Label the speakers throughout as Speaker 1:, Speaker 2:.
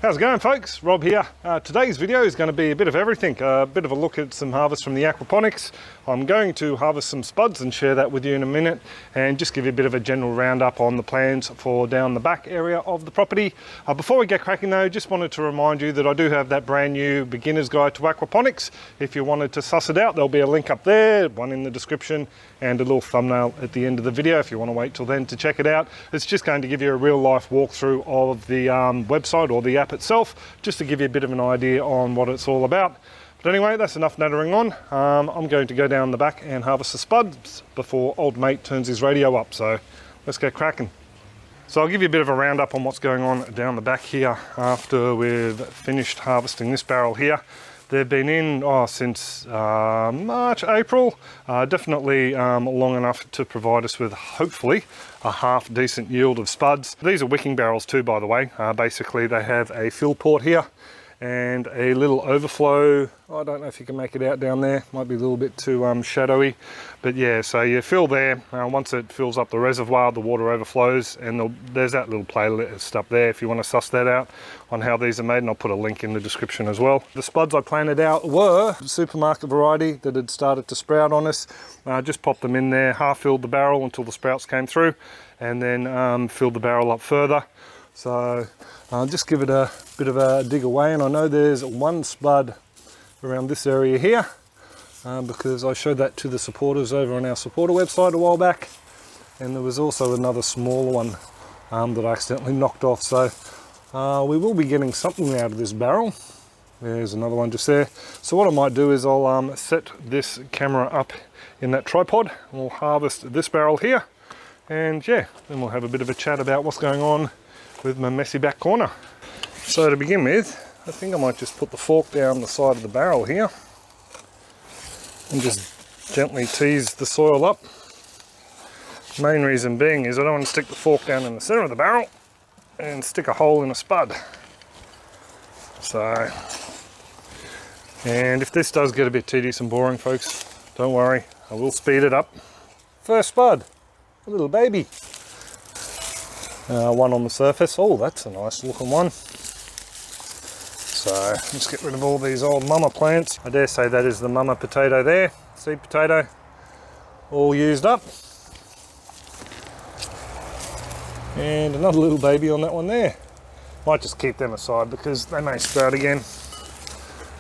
Speaker 1: How's it going, folks? Rob here. Today's video is going to be a bit of everything, a bit of a look at some harvest from the aquaponics. I'm going to harvest some spuds and share that with you in a minute, and just give you a bit of a general roundup on the plans for down the back area of the property. Before we get cracking though, just wanted to remind you that I do have that brand new beginner's guide to aquaponics. If you wanted to suss it out, there'll be a link up there, one in the description, and a little thumbnail at the end of the video if you want to wait till then to check it out. It's just going to give you a real life walkthrough of the website or the app itself, just to give you a bit of an idea on what it's all about. But anyway, that's enough nattering on. I'm going to go down the back and harvest the spuds before old mate turns his radio up, so let's get cracking. So I'll give you a bit of a roundup on what's going on down the back here after we've finished harvesting this barrel here. They've been in since March, April, definitely long enough to provide us with hopefully a half decent yield of spuds. These are wicking barrels too, by the way. Basically they have a fill port here and a little overflow. I don't know if you can make it out down there, might be a little bit too shadowy, but yeah, so you fill there. Once it fills up the reservoir, the water overflows, and there's that little playlist up there if you want to suss that out on how these are made, and I'll put a link in the description as well. The spuds I planted out were supermarket variety that had started to sprout on us. Just popped them in there, half filled the barrel until the sprouts came through, and then filled the barrel up further. So I'll just give it a bit of a dig away, and I know there's one spud around this area here because I showed that to the supporters over on our supporter website a while back, and there was also another smaller one that I accidentally knocked off. So we will be getting something out of this barrel. There's another one just there. So what I might do is I'll set this camera up in that tripod, and we'll harvest this barrel here, and yeah, then we'll have a bit of a chat about what's going on with my messy back corner. So to begin with, I think I might just put the fork down the side of the barrel here and just gently tease the soil up. Main reason being is I don't want to stick the fork down in the center of the barrel and stick a hole in a spud. So, and if this does get a bit tedious and boring, folks, don't worry, I will speed it up. First spud, a little baby. One on the surface. Oh, that's a nice looking one. So let's get rid of all these old mama plants. I dare say that is the mama potato there, seed potato, all used up. And another little baby on that one there. Might just keep them aside because they may sprout again.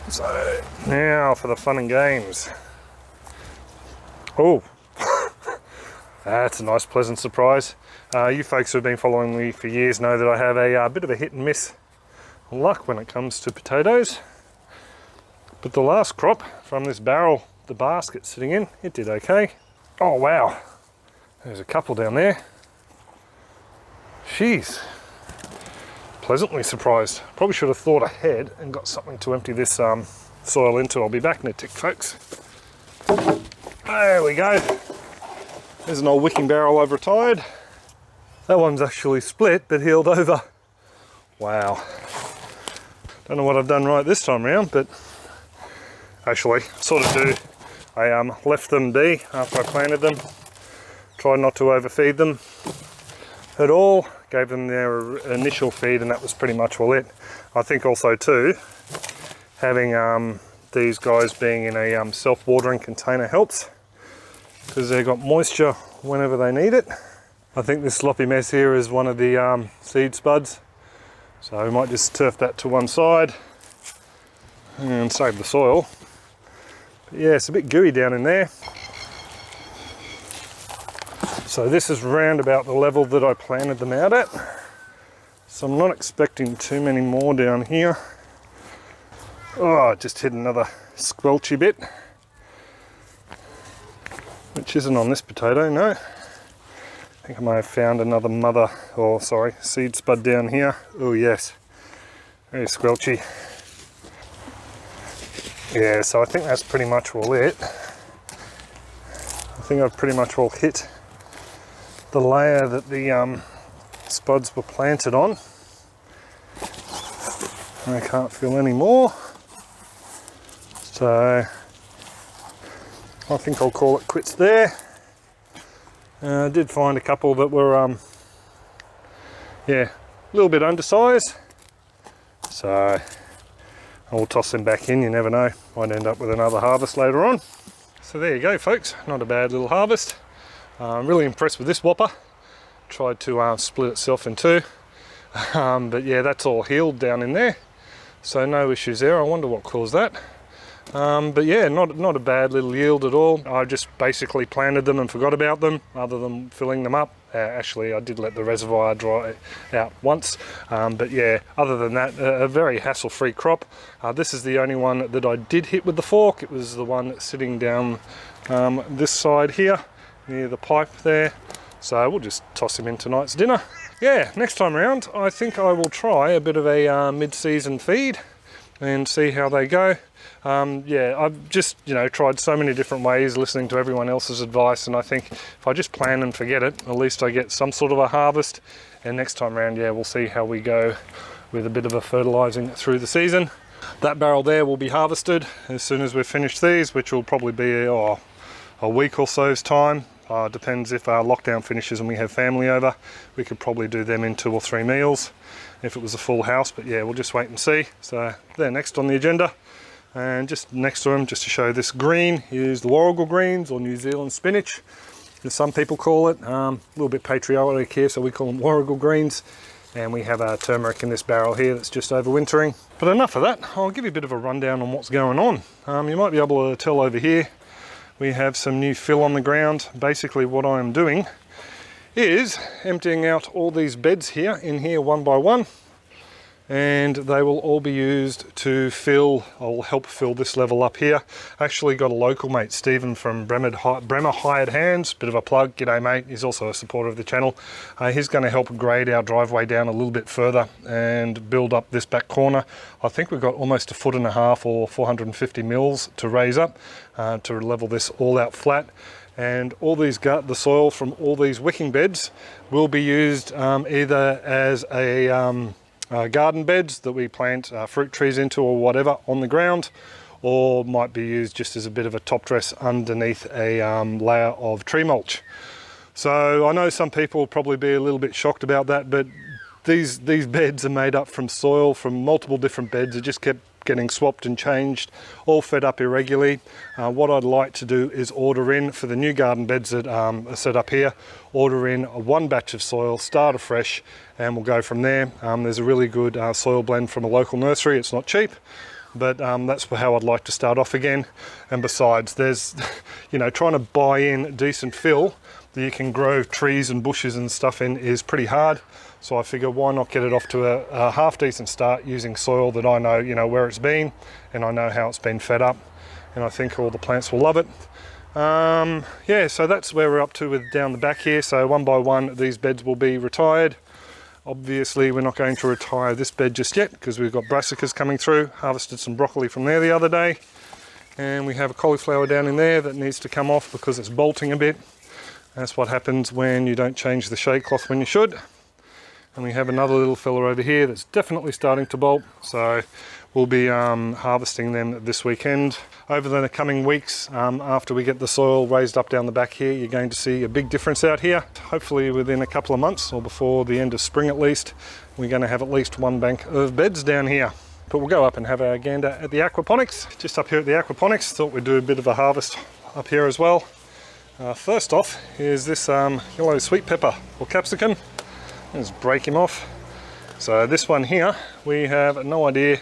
Speaker 1: So now for the fun and games. Oh, that's a nice pleasant surprise. You folks who have been following me for years know that I have a bit of a hit and miss luck when it comes to potatoes. But the last crop from this barrel, the basket sitting in, it did okay. Oh wow, there's a couple down there. Jeez, pleasantly surprised. Probably should have thought ahead and got something to empty this soil into. I'll be back in a tick, folks. There we go. There's an old wicking barrel I've retired. That one's actually split but healed over. Wow. Don't know what I've done right this time around, but actually sort of do. I left them be after I planted them. Tried not to overfeed them at all. Gave them their initial feed, and that was pretty much all it. I think also too, having these guys being in a self-watering container helps, because they've got moisture whenever they need it. I think this sloppy mess here is one of the seed spuds, so we might just turf that to one side and save the soil. But yeah, it's a bit gooey down in there. So this is round about the level that I planted them out at, so I'm not expecting too many more down here. Oh, I just hit another squelchy bit, which isn't on this potato, no. I think I may have found another seed spud down here. Oh yes, very squelchy. Yeah, so I think that's pretty much all it. I think I've pretty much all hit the layer that the spuds were planted on. I can't feel any more. So I think I'll call it quits there. I did find a couple that were yeah, a little bit undersized, So I'll toss them back in, you never know, might end up with another harvest later on. So there you go folks, not a bad little harvest. I'm really impressed with this whopper. Tried to split itself in two, but yeah, that's all healed down in there, so no issues there. I wonder what caused that. But yeah, not a bad little yield at all. I just basically planted them and forgot about them, other than filling them up. Actually, I did let the reservoir dry out once, but yeah, other than that, a very hassle-free crop. This is the only one that I did hit with the fork. It was the one sitting down this side here, near the pipe there. So we'll just toss him in tonight's dinner. Yeah, next time around, I think I will try a bit of a mid-season feed and see how they go. Yeah, I've just, tried so many different ways, listening to everyone else's advice, and I think if I just plan and forget it, at least I get some sort of a harvest. And next time around, yeah, we'll see how we go with a bit of a fertilising through the season. That barrel there will be harvested as soon as we've finished these, which will probably be a week or so's time. Depends if our lockdown finishes and we have family over. We could probably do them in 2 or 3 meals if it was a full house, but yeah, we'll just wait and see. So they're next on the agenda. And just next to them, just to show this green, is the Warrigal Greens, or New Zealand spinach, as some people call it. A little bit patriotic here, so we call them Warrigal Greens. And we have our turmeric in this barrel here that's just overwintering. But enough of that, I'll give you a bit of a rundown on what's going on. You might be able to tell over here, we have some new fill on the ground. Basically what I'm doing is emptying out all these beds here, in here one by one, and they will all be used to fill, I'll help fill this level up here. I actually got a local mate, Stephen from Bremer Hired Hands, bit of a plug, g'day mate, he's also a supporter of the channel. He's going to help grade our driveway down a little bit further and build up this back corner. I think we've got almost 1.5 feet or 450 mils to raise up to level this all out flat. And all these the soil from all these wicking beds will be used either as a garden beds that we plant fruit trees into or whatever on the ground, or might be used just as a bit of a top dress underneath a layer of tree mulch. So I know some people will probably be a little bit shocked about that, but these beds are made up from soil from multiple different beds. It just kept getting swapped and changed, all fed up irregularly. What I'd like to do is order in for the new garden beds that are set up here, order in one batch of soil, start afresh, and we'll go from there. There's a really good soil blend from a local nursery. It's not cheap, but that's how I'd like to start off again. And besides, there's, trying to buy in decent fill that you can grow trees and bushes and stuff in is pretty hard. So I figure, why not get it off to a half decent start using soil that I know, where it's been, and I know how it's been fed up, and I think all the plants will love it. Yeah, so that's where we're up to with down the back here. So one by one, these beds will be retired. Obviously, we're not going to retire this bed just yet because we've got brassicas coming through. Harvested some broccoli from there the other day, and we have a cauliflower down in there that needs to come off because it's bolting a bit. That's what happens when you don't change the shade cloth when you should. And we have another little fella over here that's definitely starting to bolt, so we'll be harvesting them this weekend. Over the coming weeks, after we get the soil raised up down the back here, you're going to see a big difference out here. Hopefully within a couple of months, or before the end of spring at least, we're going to have at least one bank of beds down here. But we'll go up and have a gander at the Aquaponics. Just up here at the Aquaponics, thought we'd do a bit of a harvest up here as well. First off is this yellow sweet pepper or capsicum. Let's break him off. So this one here, we have no idea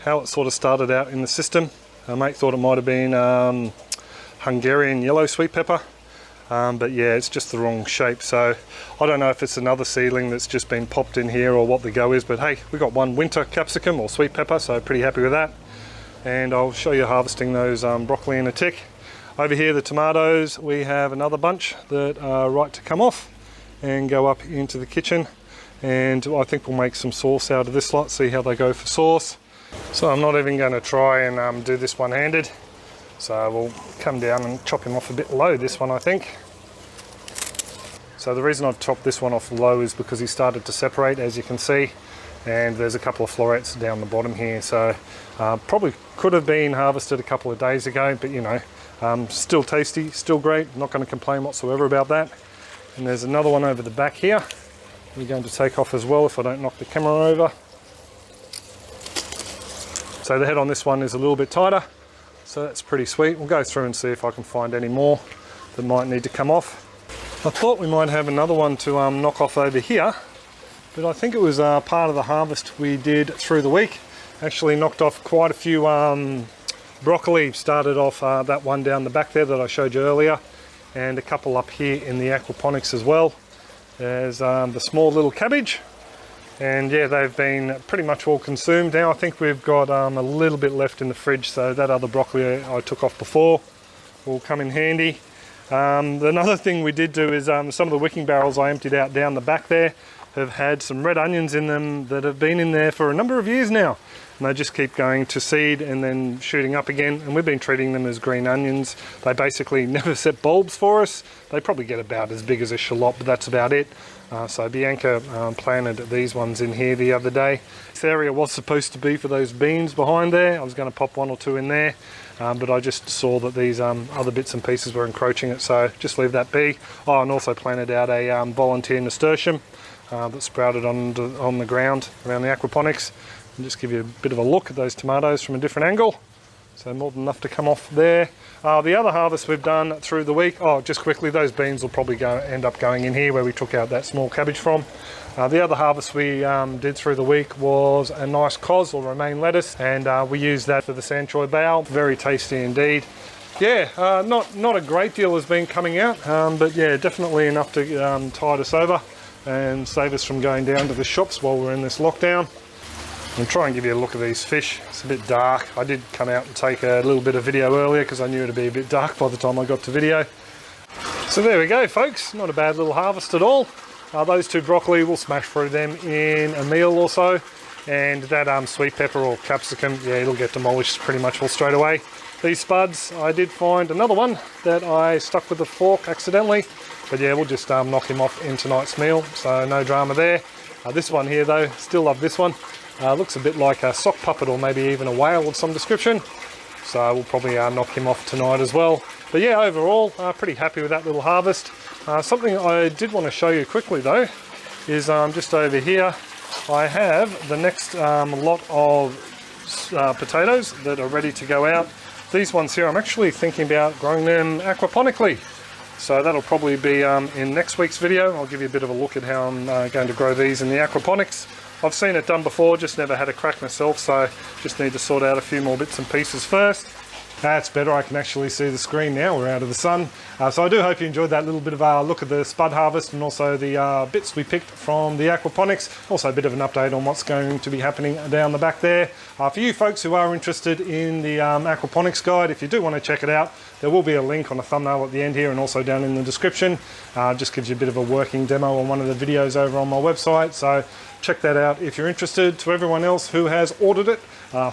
Speaker 1: how it sort of started out in the system. Our mate thought it might have been Hungarian yellow sweet pepper, but yeah, it's just the wrong shape. So I don't know if it's another seedling that's just been popped in here or what the go is, but hey, we got one winter capsicum or sweet pepper, so pretty happy with that. And I'll show you harvesting those broccoli in a tick. Over here, the tomatoes, we have another bunch that are right to come off and go up into the kitchen, and I think we'll make some sauce out of this lot, see how they go for sauce. So I'm not even going to try and do this one-handed, so we'll come down and chop him off a bit low, this one I think. So the reason I've chopped this one off low is because he started to separate, as you can see, and there's a couple of florets down the bottom here, so probably could have been harvested a couple of days ago, but still tasty, still great, not going to complain whatsoever about that. And there's another one over the back here we're going to take off as well if I don't knock the camera over. So the head on this one is a little bit tighter, so that's pretty sweet. We'll go through and see if I can find any more that might need to come off. I thought we might have another one to knock off over here, but I think it was part of the harvest we did through the week. Actually knocked off quite a few broccoli. Started off that one down the back there that I showed you earlier, and a couple up here in the aquaponics as well. There's the small little cabbage, and yeah, they've been pretty much all consumed now. I think we've got a little bit left in the fridge, so that other broccoli I took off before will come in handy. Another thing we did do is some of the wicking barrels I emptied out down the back there have had some red onions in them that have been in there for a number of years now, and they just keep going to seed and then shooting up again, and we've been treating them as green onions. They basically never set bulbs for us. They probably get about as big as a shallot, but that's about it. So Bianca planted these ones in here the other day. This area was supposed to be for those beans behind there. I was going to pop 1 or 2 in there, but I just saw that these other bits and pieces were encroaching it, so just leave that be. Oh, and also planted out a volunteer nasturtium that sprouted on the ground around the aquaponics, and just give you a bit of a look at those tomatoes from a different angle. So more than enough to come off there. The other harvest we've done through the week, just quickly, those beans will probably end up going in here where we took out that small cabbage from. The other harvest we did through the week was a nice cos or romaine lettuce, and we used that for the sanshoy bao. Very tasty indeed. Yeah, not a great deal has been coming out, but yeah, definitely enough to tide us over and save us from going down to the shops while we're in this lockdown. And try and give you a look at these fish. It's a bit dark. I did come out and take a little bit of video earlier because I knew it'd be a bit dark by the time I got to video. So there we go, folks. Not a bad little harvest at all. Those 2 broccoli, we'll smash through them in a meal or so. And that sweet pepper or capsicum, yeah, it'll get demolished pretty much all straight away. These spuds, I did find another one that I stuck with a fork accidentally. But yeah, we'll just knock him off in tonight's meal, so no drama there. This one here though, still love this one. Looks a bit like a sock puppet or maybe even a whale of some description. So we'll probably knock him off tonight as well. But yeah, overall, pretty happy with that little harvest. Something I did want to show you quickly though is just over here. I have the next lot of potatoes that are ready to go out. These ones here, I'm actually thinking about growing them aquaponically. So that'll probably be in next week's video. I'll give you a bit of a look at how I'm going to grow these in the aquaponics. I've seen it done before, just never had a crack myself, so just need to sort out a few more bits and pieces first. That's better, I can actually see the screen now, we're out of the sun. So I do hope you enjoyed that little bit of a look at the spud harvest and also the bits we picked from the aquaponics. Also a bit of an update on what's going to be happening down the back there. For you folks who are interested in the aquaponics guide, if you do want to check it out, there will be a link on the thumbnail at the end here and also down in the description. Just gives you a bit of a working demo on one of the videos over on my website, so check that out if you're interested. To everyone else who has ordered it,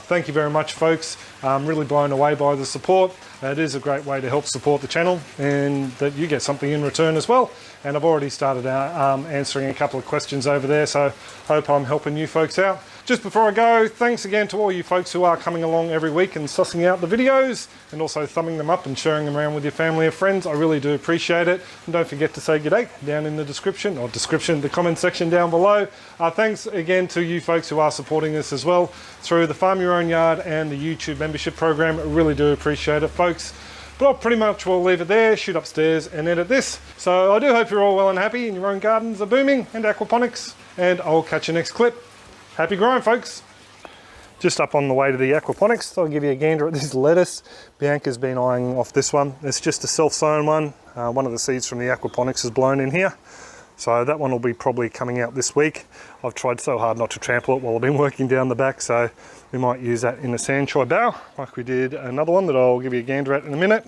Speaker 1: thank you very much, folks. I'm really blown away by the support. It is a great way to help support the channel and that you get something in return as well. And I've already started answering a couple of questions over there, so hope I'm helping you folks out. Just before I go, thanks again to all you folks who are coming along every week and sussing out the videos and also thumbing them up and sharing them around with your family or friends. I really do appreciate it. And don't forget to say g'day down in the the comment section down below. Thanks again to you folks who are supporting us as well through the Farm Your Own Yard and the YouTube membership program. I really do appreciate it, folks. But I pretty much will leave it there, shoot upstairs and edit this. So I do hope you're all well and happy and your own gardens are booming and aquaponics, and I'll catch you next clip. Happy growing, folks. Just up on the way to the aquaponics, I'll give you a gander at this lettuce. Bianca's been eyeing off this one. It's just a self-sown one. One of the seeds from the aquaponics is blown in here. So that one will be probably coming out this week. I've tried so hard not to trample it while I've been working down the back, so we might use that in a sanshoy bao, like we did another one that I'll give you a gander at in a minute.